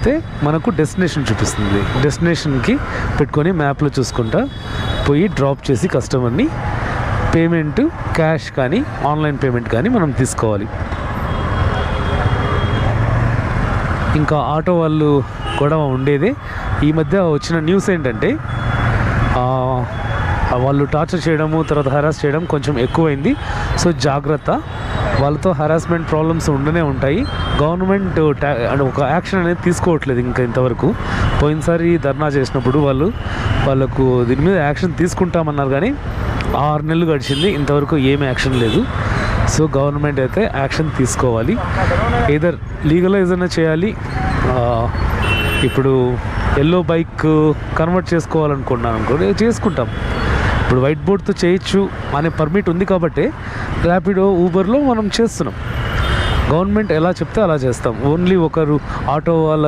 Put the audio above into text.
చెప్తే మనకు డెస్టినేషన్ చూపిస్తుంది. డెస్టినేషన్కి పెట్టుకొని మ్యాప్లో చూసుకుంటా పోయి డ్రాప్ చేసి కస్టమర్ని పేమెంట్ క్యాష్ కానీ ఆన్లైన్ పేమెంట్ కానీ మనం తీసుకోవాలి. ఇంకా ఆటో వాళ్ళు గొడవ ఉండేదే. ఈ మధ్య వచ్చిన న్యూస్ ఏంటంటే వాళ్ళు టార్చర్ చేయడము, తర్వాత హరాస్ చేయడం కొంచెం ఎక్కువైంది. సో జాగ్రత్త, వాళ్ళతో హరాస్మెంట్ ప్రాబ్లమ్స్ ఉండనే ఉంటాయి. గవర్నమెంట్ ఒక యాక్షన్ అనేది తీసుకోవట్లేదు ఇంకా ఇంతవరకు. పోయినసారి ధర్నా చేసినప్పుడు వాళ్ళకు దీని మీద యాక్షన్ తీసుకుంటామన్నారు, కానీ 6 నెలలు గడిచింది, ఇంతవరకు ఏమి యాక్షన్ లేదు. సో గవర్నమెంట్ అయితే యాక్షన్ తీసుకోవాలి. ఏదర్ లీగలైజ్ అయినా చేయాలి. ఇప్పుడు ఎల్లో బైక్ కన్వర్ట్ చేసుకోవాలనుకున్నాను అనుకోండి, చేసుకుంటాం. ఇప్పుడు వైట్ బోర్డ్తో చేయొచ్చు అనే పర్మిట్ ఉంది కాబట్టి ర్యాపిడో, ఊబర్లో మనం చేస్తున్నాం. గవర్నమెంట్ ఎలా చెప్తే అలా చేస్తాం. ఓన్లీ ఒకరు ఆటో వాళ్ళ